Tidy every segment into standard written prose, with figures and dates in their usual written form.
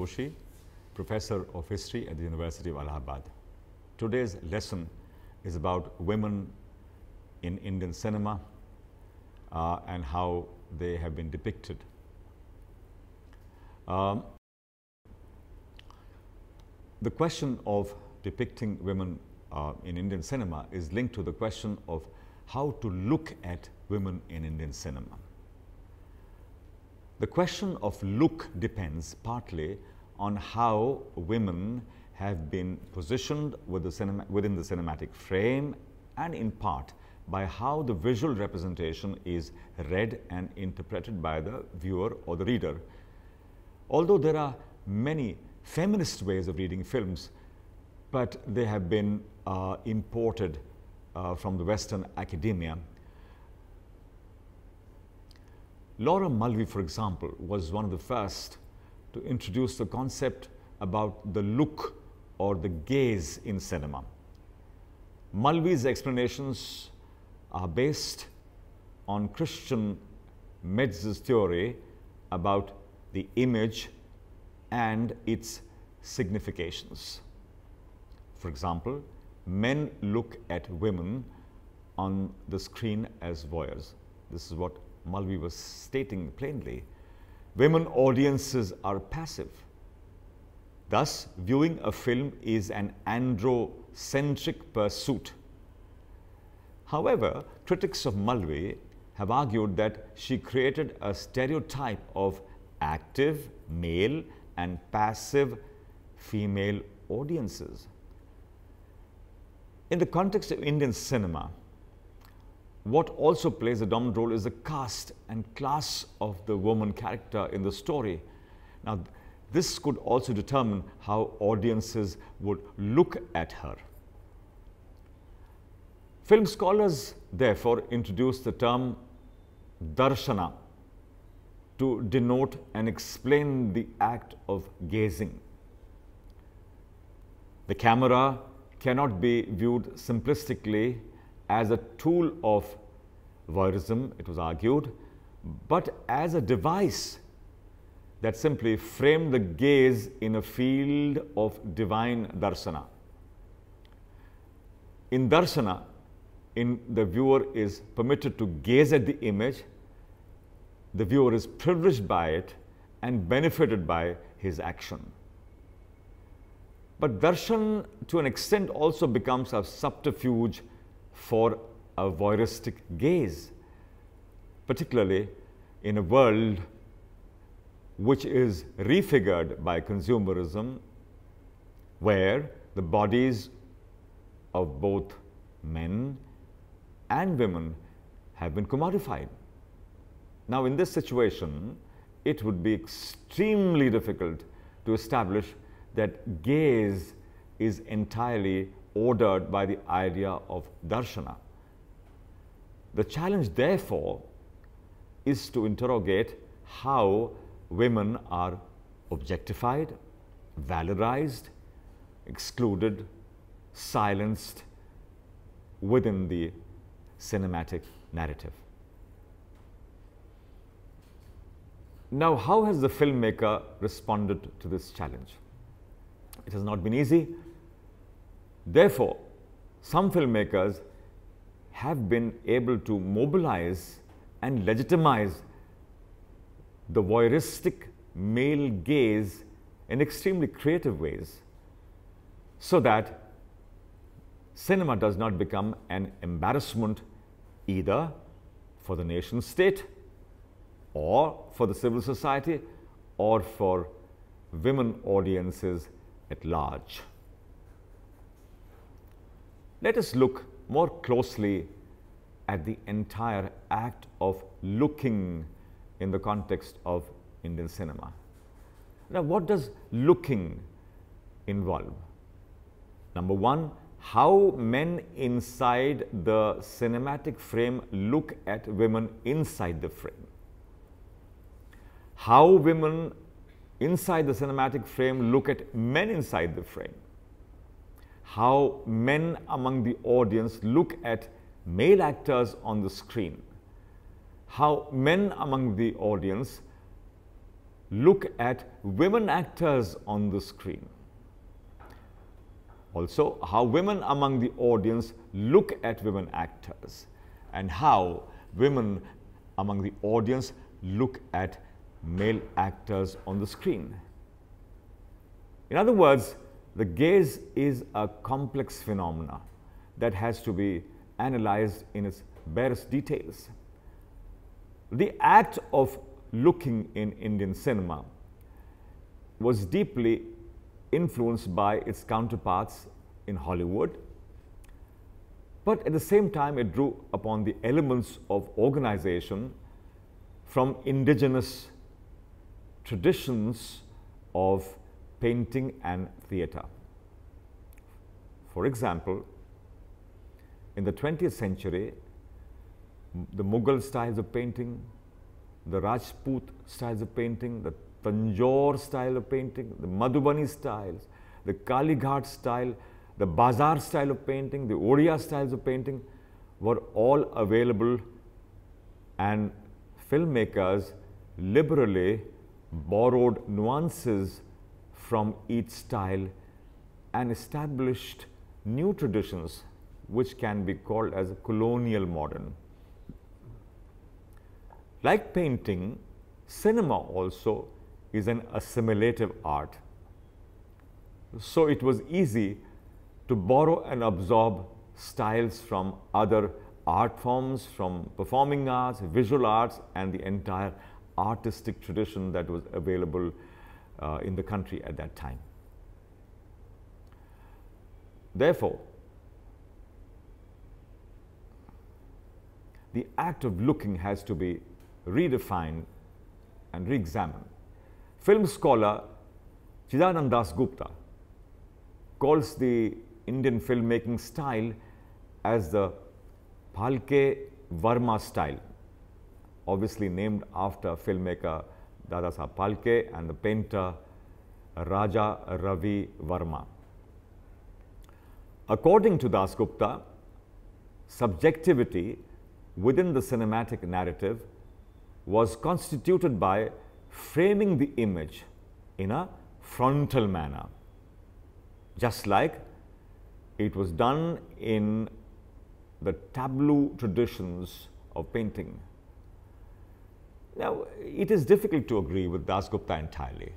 Joshi, Professor of History at the University of Allahabad. Today's lesson is about women in Indian cinema and how they have been depicted. The question of depicting women in Indian cinema is linked to the question of how to look at women in Indian cinema. The question of look depends partly on how women have been positioned within the cinematic frame, and in part by how the visual representation is read and interpreted by the viewer or the reader. Although there are many feminist ways of reading films, but they have been imported from the Western academia. Laura Mulvey, for example, was one of the first to introduce the concept about the look or the gaze in cinema. Mulvey's explanations are based on Christian Metz's theory about the image and its significations. For example, men look at women on the screen as voyeurs. This is what Mulvey was stating plainly. Women audiences are passive. Thus, viewing a film is an androcentric pursuit. However, critics of Mulvey have argued that she created a stereotype of active male and passive female audiences. In the context of Indian cinema, what also plays a dominant role is the caste and class of the woman character in the story. Now, this could also determine how audiences would look at her. Film scholars, therefore, introduced the term darshana to denote and explain the act of gazing. The camera cannot be viewed simplistically as a tool of voyeurism, it was argued, but as a device that simply framed the gaze in a field of divine darshana. In darshana, the viewer is permitted to gaze at the image, the viewer is privileged by it and benefited by his action. But darshan, to an extent, also becomes a subterfuge for a voyeuristic gaze, particularly in a world which is refigured by consumerism, where the bodies of both men and women have been commodified. Now, in this situation, it would be extremely difficult to establish that gaze is entirely ordered by the idea of darshana. The challenge, therefore, is to interrogate how women are objectified, valorized, excluded, silenced within the cinematic narrative. Now, how has the filmmaker responded to this challenge? It has not been easy. Therefore, some filmmakers have been able to mobilize and legitimize the voyeuristic male gaze in extremely creative ways, so that cinema does not become an embarrassment either for the nation state or for the civil society or for women audiences at large. Let us look more closely at the entire act of looking in the context of Indian cinema. Now, what does looking involve? Number one, how men inside the cinematic frame look at women inside the frame. How women inside the cinematic frame look at men inside the frame. How men among the audience look at male actors on the screen. How men among the audience look at women actors on the screen. Also, how women among the audience look at women actors, and how women among the audience look at male actors on the screen. In other words, the gaze is a complex phenomena that has to be analyzed in its barest details. The act of looking in Indian cinema was deeply influenced by its counterparts in Hollywood, but at the same time it drew upon the elements of organization from indigenous traditions of painting and theatre. For example, in the 20th century, the Mughal styles of painting, the Rajput styles of painting, the Tanjore style of painting, the Madhubani styles, the Kalighat style, the Bazaar style of painting, the Oriya styles of painting were all available, and filmmakers liberally borrowed nuances from each style and established new traditions which can be called as colonial modern. Like painting, cinema also is an assimilative art. So it was easy to borrow and absorb styles from other art forms, from performing arts, visual arts, and the entire artistic tradition that was available in the country at that time. Therefore, the act of looking has to be redefined and re-examined. Film scholar Chidanand Das Gupta calls the Indian filmmaking style as the Phalke Varma style, obviously named after filmmaker Dadasaheb Phalke and the painter Raja Ravi Varma. According to Das Gupta, subjectivity within the cinematic narrative was constituted by framing the image in a frontal manner, just like it was done in the tableau traditions of painting. Now, it is difficult to agree with Das Gupta entirely,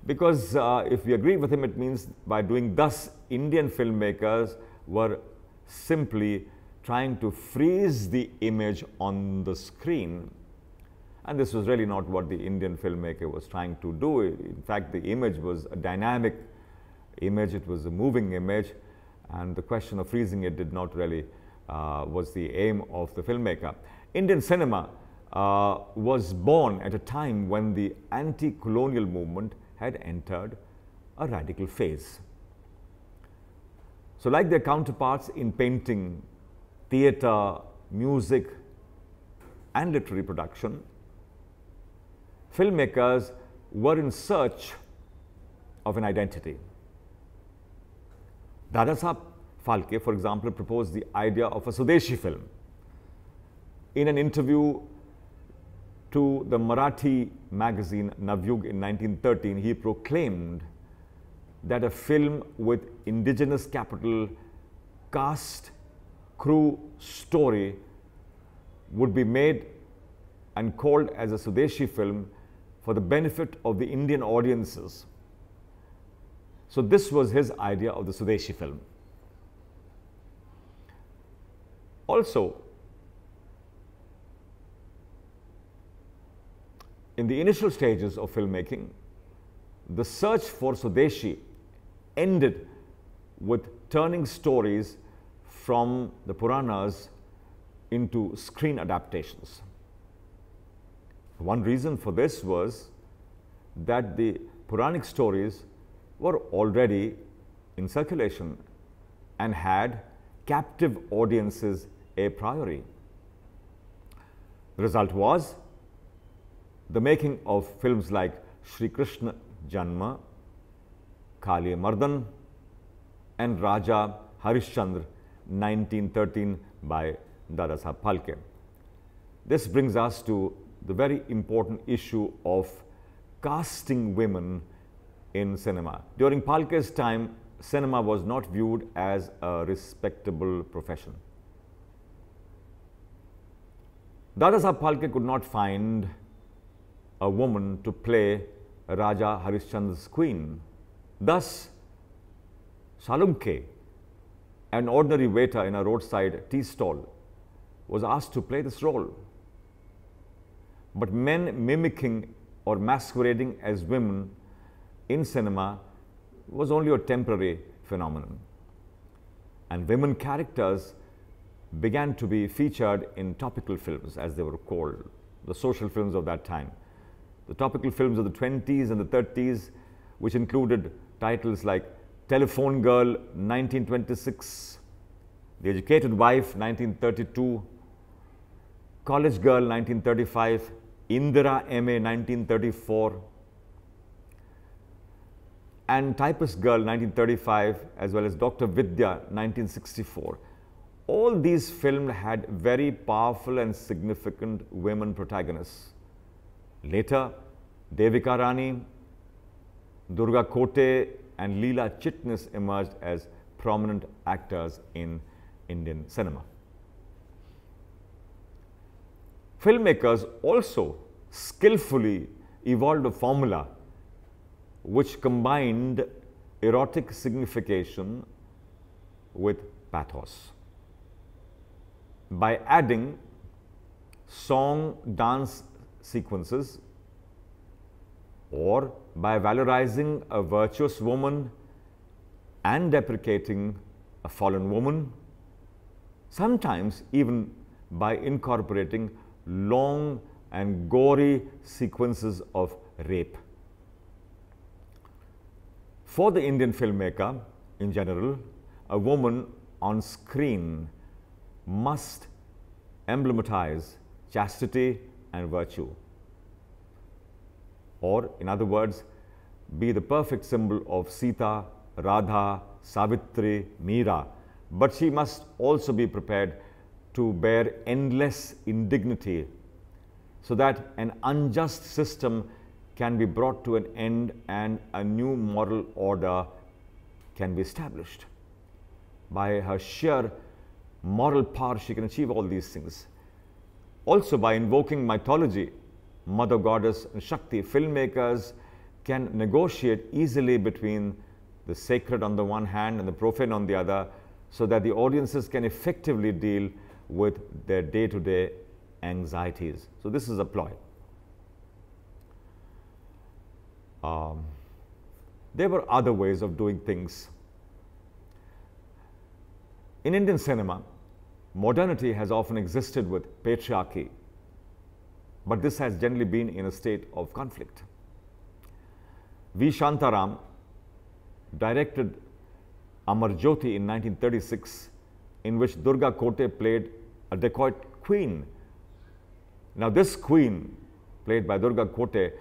because if we agree with him, it means by doing thus, Indian filmmakers were simply trying to freeze the image on the screen, and this was really not what the Indian filmmaker was trying to do. In fact, the image was a dynamic image, it was a moving image, and the question of freezing it did not really was the aim of the filmmaker. Indian cinema was born at a time when the anti-colonial movement had entered a radical phase. So like their counterparts in painting, theatre, music, and literary production, filmmakers were in search of an identity. Dadasaheb Phalke, for example, proposed the idea of a Swadeshi film. In an interview to the Marathi magazine Navyug in 1913, he proclaimed that a film with indigenous capital, cast, crew, story would be made and called as a Swadeshi film for the benefit of the Indian audiences. So this was his idea of the Swadeshi film. Also, in the initial stages of filmmaking, the search for Swadeshi ended with turning stories from the Puranas into screen adaptations. One reason for this was that the Puranic stories were already in circulation and had captive audiences a priori. The result was the making of films like Shri Krishna Janma, Kaliya Mardan, and Raja Harishchandra 1913 by Dadasaheb Phalke. This brings us to the very important issue of casting women in cinema. During Phalke's time, cinema was not viewed as a respectable profession. Dadasaheb Phalke could not find a woman to play Raja Harishchandra's queen. Thus, Salunke, an ordinary waiter in a roadside tea stall, was asked to play this role. But men mimicking or masquerading as women in cinema was only a temporary phenomenon. And women characters began to be featured in topical films, as they were called, the social films of that time. The topical films of the 20s and the 30s, which included titles like Telephone Girl, 1926, The Educated Wife, 1932, College Girl, 1935, Indira M.A., 1934, and Typist Girl, 1935, as well as Dr. Vidya, 1964. All these films had very powerful and significant women protagonists. Later, Devika Rani, Durga Kote, and Leela Chitnis emerged as prominent actors in Indian cinema. Filmmakers also skillfully evolved a formula which combined erotic signification with pathos. By adding song dance sequences, or by valorizing a virtuous woman and deprecating a fallen woman, sometimes even by incorporating long and gory sequences of rape. For the Indian filmmaker in general, a woman on screen must emblematize chastity and virtue, or in other words, be the perfect symbol of Sita, Radha, Savitri, Meera, but she must also be prepared to bear endless indignity so that an unjust system can be brought to an end and a new moral order can be established. By her sheer moral power, she can achieve all these things. Also, by invoking mythology, Mother Goddess and Shakti, filmmakers can negotiate easily between the sacred on the one hand and the profane on the other, so that the audiences can effectively deal with their day-to-day anxieties. So this is a ploy. There were other ways of doing things. In Indian cinema, modernity has often existed with patriarchy, but this has generally been in a state of conflict. V. Shantaram directed Amar Jyoti in 1936, in which Durga Kote played a dacoit queen. Now, this queen, played by Durga Kote,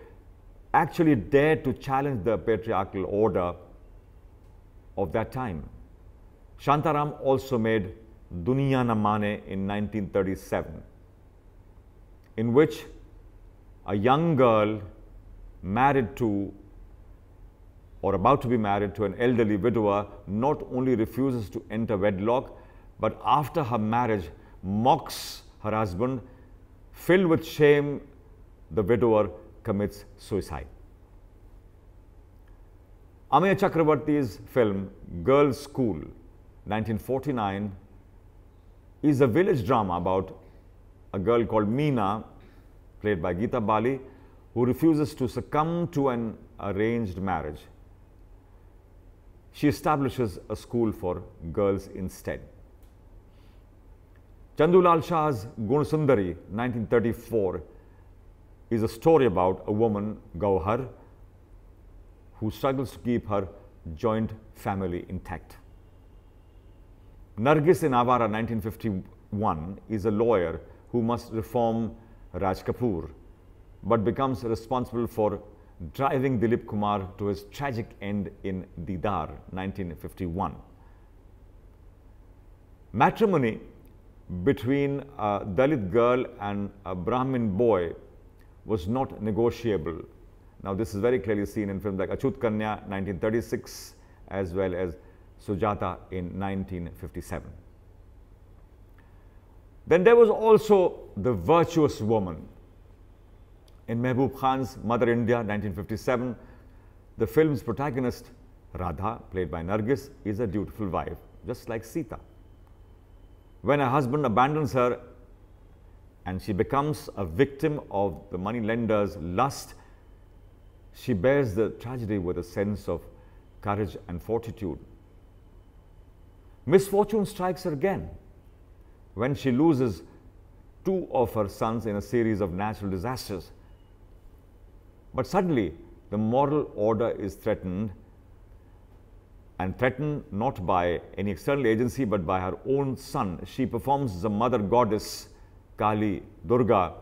actually dared to challenge the patriarchal order of that time. Shantaram also made Duniya Na Mane in 1937, in which a young girl married to or about to be married to an elderly widower not only refuses to enter wedlock, but after her marriage mocks her husband. Filled with shame, the widower commits suicide. Ameya Chakravarti's film Girls' School, 1949, is a village drama about a girl called Meena, played by Geeta Bali, who refuses to succumb to an arranged marriage. She establishes a school for girls instead. Chandulal Shah's Gun Sundari, 1934, is a story about a woman, Gauhar, who struggles to keep her joint family intact. Nargis in Avara, 1951, is a lawyer who must reform Raj Kapoor, but becomes responsible for driving Dilip Kumar to his tragic end in Didar, 1951. Matrimony between a Dalit girl and a Brahmin boy was not negotiable, Now, this is very clearly seen in films like Achut Kanya, 1936, as well as Sujata in 1957. Then there was also the virtuous woman. In Mehboob Khan's Mother India, 1957, the film's protagonist, Radha, played by Nargis, is a dutiful wife, just like Sita. When her husband abandons her and she becomes a victim of the money-lender's lust, she bears the tragedy with a sense of courage and fortitude. Misfortune strikes her again when she loses two of her sons in a series of natural disasters. But suddenly, the moral order is threatened, and threatened not by any external agency but by her own son. She performs as a mother goddess, Kali, Durga.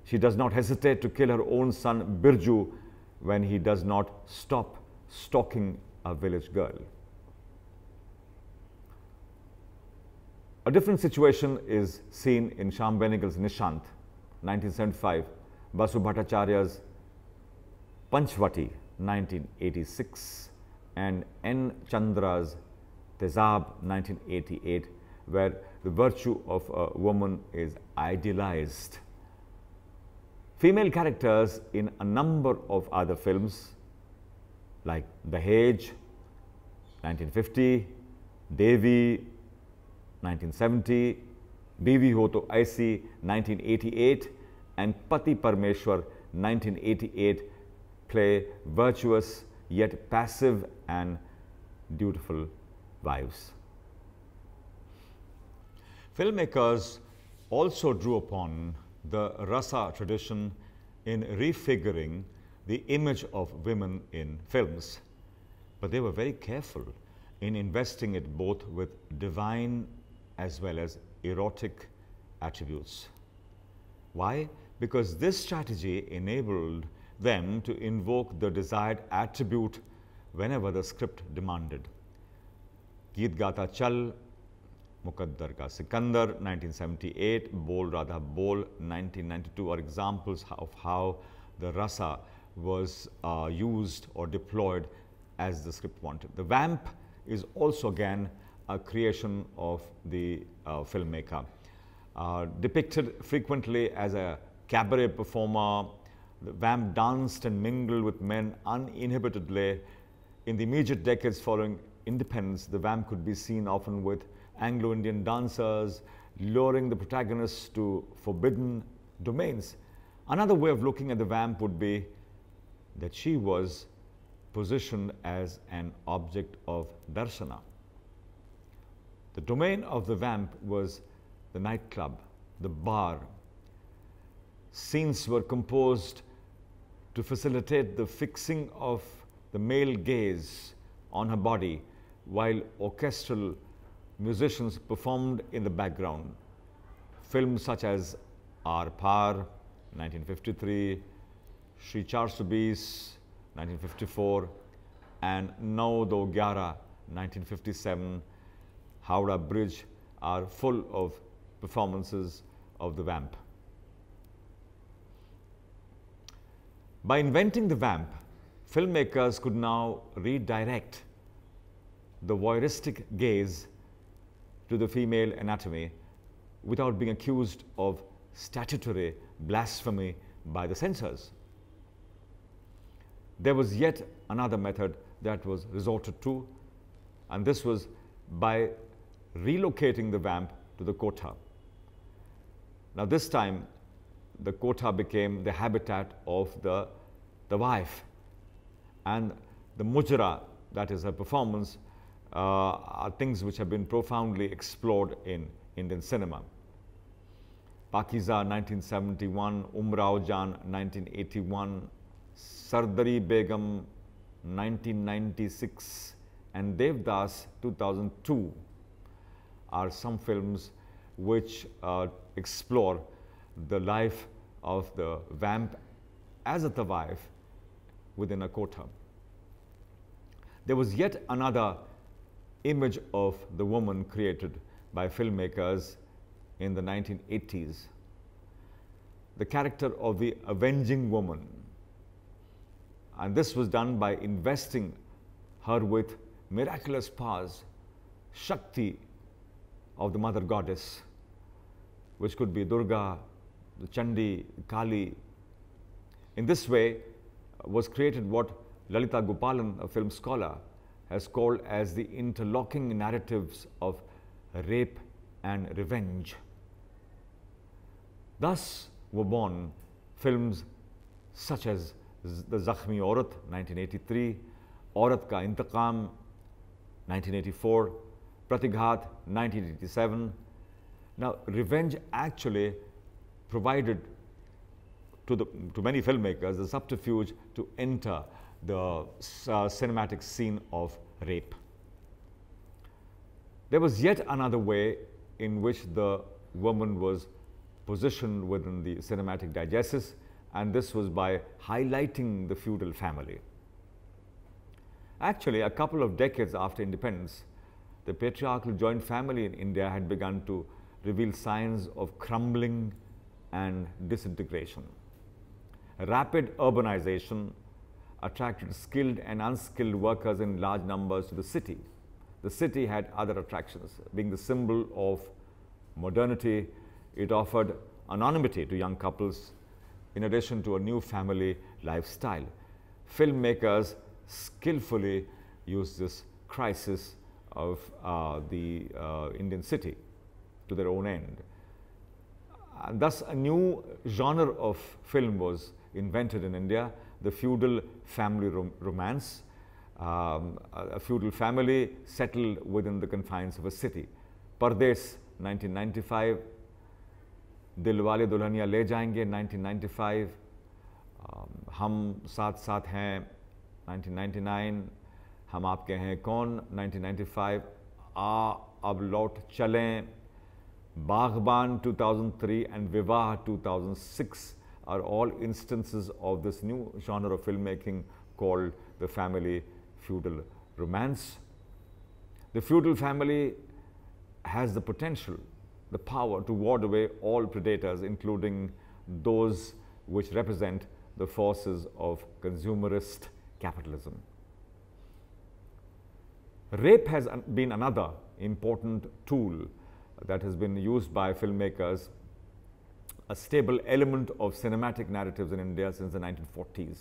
She does not hesitate to kill her own son, Birju, when he does not stop stalking a village girl. A different situation is seen in Shyam Benegal's Nishant, 1975, Basu Bhattacharya's Panchvati, 1986, and N. Chandra's Tezab, 1988, where the virtue of a woman is idealized. Female characters in a number of other films like Dahej, 1950, Devi, 1970, Bivi Ho To Aisi, 1988, and Pati Parmeshwar, 1988, play virtuous yet passive and dutiful wives. Filmmakers also drew upon the rasa tradition in refiguring the image of women in films, but they were very careful in investing it both with divine as well as erotic attributes. Why? Because this strategy enabled them to invoke the desired attribute whenever the script demanded. Geet Gata Chal, Mukaddar Ka Sikandar, 1978, Bol Radha Bol, 1992 are examples of how the rasa was used or deployed as the script wanted. The vamp is also again a creation of the filmmaker. Depicted frequently as a cabaret performer, the vamp danced and mingled with men uninhibitedly. In the immediate decades following independence, the vamp could be seen often with Anglo-Indian dancers, luring the protagonists to forbidden domains. Another way of looking at the vamp would be that she was positioned as an object of darshana. The domain of the vamp was the nightclub, the bar. Scenes were composed to facilitate the fixing of the male gaze on her body, while orchestral musicians performed in the background. Films such as Aar Paar, 1953, Shri 420, 1954, and Nau Do Gyara, 1957, Howrah Bridge are full of performances of the vamp. By inventing the vamp, filmmakers could now redirect the voyeuristic gaze to the female anatomy without being accused of statutory blasphemy by the censors. There was yet another method that was resorted to, and this was by relocating the vamp to the kotha. Now this time, the kotha became the habitat of the wife, and the mujra, that is her performance, are things which have been profoundly explored in Indian cinema. Pakiza 1971, Umrao Jan 1981, Sardari Begum 1996, and Devdas 2002 are some films which explore the life of the vamp as a tawaif within a kotha. There was yet another image of the woman created by filmmakers in the 1980s, the character of the avenging woman. And this was done by investing her with miraculous powers, Shakti of the mother goddess, which could be Durga, the Chandi, Kali. In this way was created what Lalita Gopalan, a film scholar, has called as the interlocking narratives of rape and revenge. Thus were born films such as The Zakhmi Aurat, 1983, Aurat Ka Intiqam, 1984, Pratighat, 1987. Now, revenge actually provided to many filmmakers the subterfuge to enter the cinematic scene of rape. There was yet another way in which the woman was positioned within the cinematic diegesis, and this was by highlighting the feudal family. Actually, a couple of decades after independence, the patriarchal joint family in India had begun to reveal signs of crumbling and disintegration. Rapid urbanization attracted skilled and unskilled workers in large numbers to the city. The city had other attractions. Being the symbol of modernity, it offered anonymity to young couples in addition to a new family lifestyle. Filmmakers skillfully used this crisis of the Indian city to their own end. And thus, a new genre of film was invented in India, the feudal family romance. A feudal family settled within the confines of a city. Pardes, 1995, Dilwale Dulhaniya Le Jayenge, 1995, Hum Saath Saath Hain, 1999, Hum Aapke Hain Kaun, 1995, Ab Laut Chalein, Baghban 2003 and Vivah 2006 are all instances of this new genre of filmmaking called the family feudal romance. The feudal family has the potential, the power to ward away all predators, including those which represent the forces of consumerist capitalism. Rape has been another important tool that has been used by filmmakers, a stable element of cinematic narratives in India since the 1940s.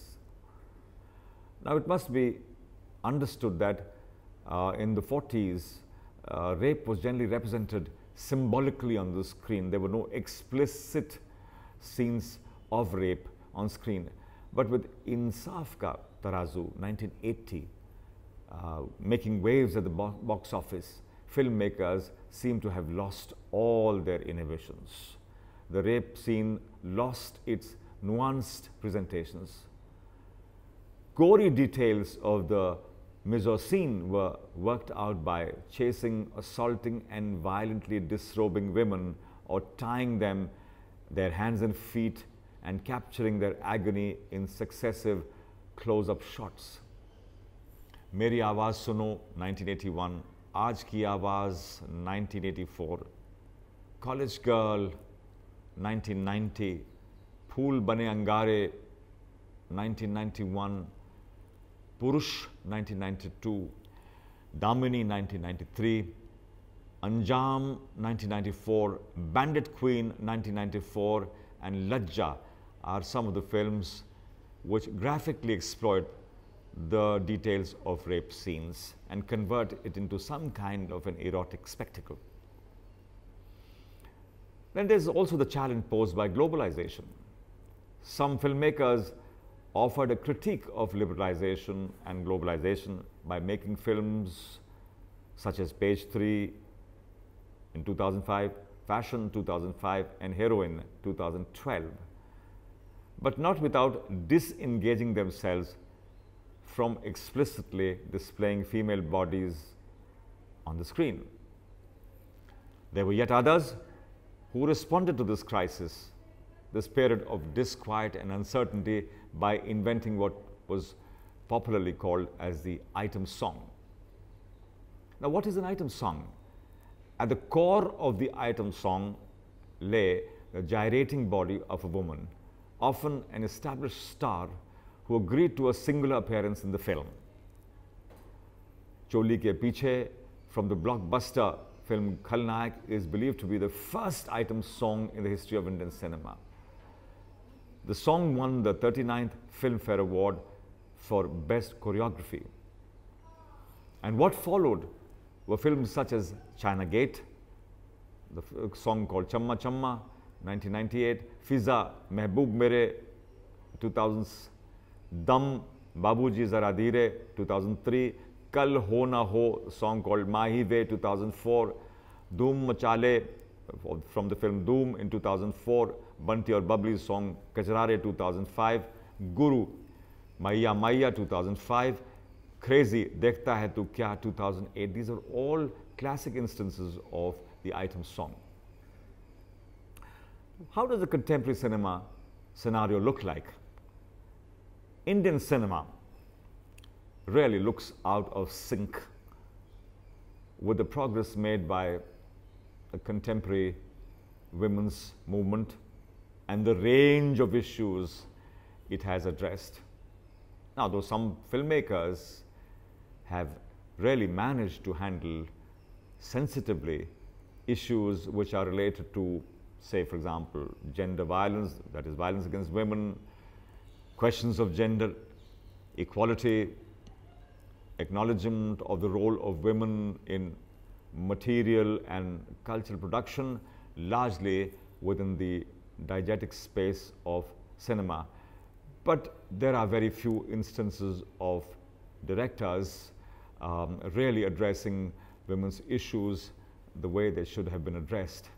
Now, it must be understood that in the 40s, rape was generally represented symbolically on the screen. There were no explicit scenes of rape on screen. But with Insaf Ka Tarazu, 1980, making waves at the box office, filmmakers seem to have lost all their inhibitions. The rape scene lost its nuanced presentations. Gory details of the mise-en-scene were worked out by chasing, assaulting and violently disrobing women or tying them, their hands and feet, and capturing their agony in successive close-up shots. Meri Awaaz Suno, 1981, Aaj Ki Awaaz, 1984, College Girl, 1990, Phool Bane Angare, 1991, Purush, 1992, Damini, 1993, Anjam, 1994, Bandit Queen, 1994, and Lajja are some of the films which graphically exploit the details of rape scenes and convert it into some kind of an erotic spectacle. Then there's also the challenge posed by globalization. Some filmmakers offered a critique of liberalization and globalization by making films such as Page 3 in 2005, Fashion 2005, and Heroine 2012, but not without disengaging themselves from explicitly displaying female bodies on the screen. There were yet others who responded to this crisis, this period of disquiet and uncertainty, by inventing what was popularly called as the item song. Now, what is an item song? At the core of the item song lay the gyrating body of a woman, often an established star who agreed to a singular appearance in the film. Choli Ke Piche from the blockbuster film Khalnayak is believed to be the first item song in the history of Indian cinema. The song won the 39th Filmfare Award for Best Choreography. And what followed were films such as China Gate, the song called Chamma Chamma, 1998, Fiza, Mehboob Mere, 2000s, Dam, Babuji Zara Dheere, 2003, Kal Ho Na Ho, a song called Mahi Ve, 2004, Dhoom Machale from the film Dhoom in 2004, Bunty or Bubbly's song Kacharare, 2005, Guru, Maiya Maiya, 2005, Crazy, Dekhta Hai Tu Kya, 2008. These are all classic instances of the item song. How does the contemporary cinema scenario look like? Indian cinema really looks out of sync with the progress made by the contemporary women's movement and the range of issues it has addressed. Now, though some filmmakers have really managed to handle sensitively issues which are related to, say, for example, gender violence, that is violence against women, questions of gender equality, acknowledgement of the role of women in material and cultural production, largely within the diegetic space of cinema. But there are very few instances of directors really addressing women's issues the way they should have been addressed.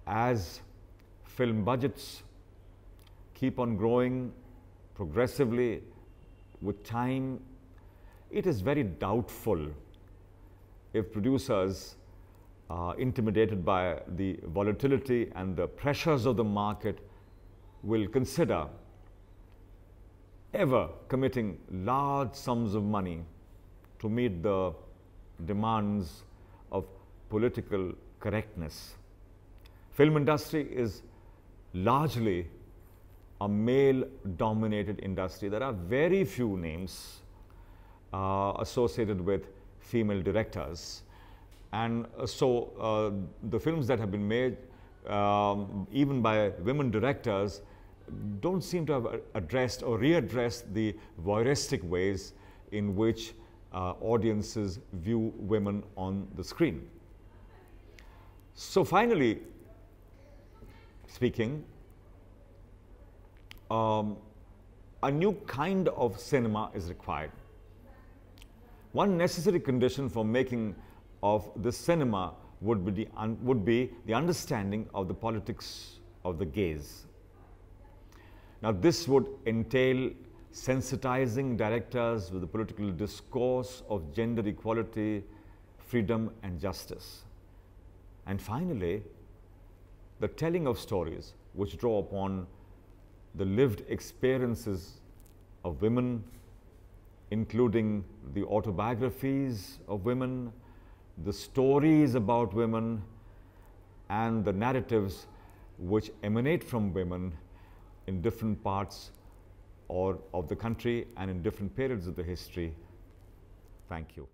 As film budgets keep on growing progressively with time, it is very doubtful if producers, intimidated by the volatility and the pressures of the market, will consider ever committing large sums of money to meet the demands of political correctness. Film industry is largely a male-dominated industry. There are very few names associated with female directors. And so the films that have been made, even by women directors, don't seem to have addressed or readdressed the voyeuristic ways in which audiences view women on the screen. So finally speaking, a new kind of cinema is required. One necessary condition for making of the cinema would be the understanding of the politics of the gaze. Now, this would entail sensitizing directors with the political discourse of gender equality, freedom, and justice. And finally, the telling of stories which draw upon the lived experiences of women, including the autobiographies of women, the stories about women, and the narratives which emanate from women in different parts of the country and in different periods of the history. Thank you.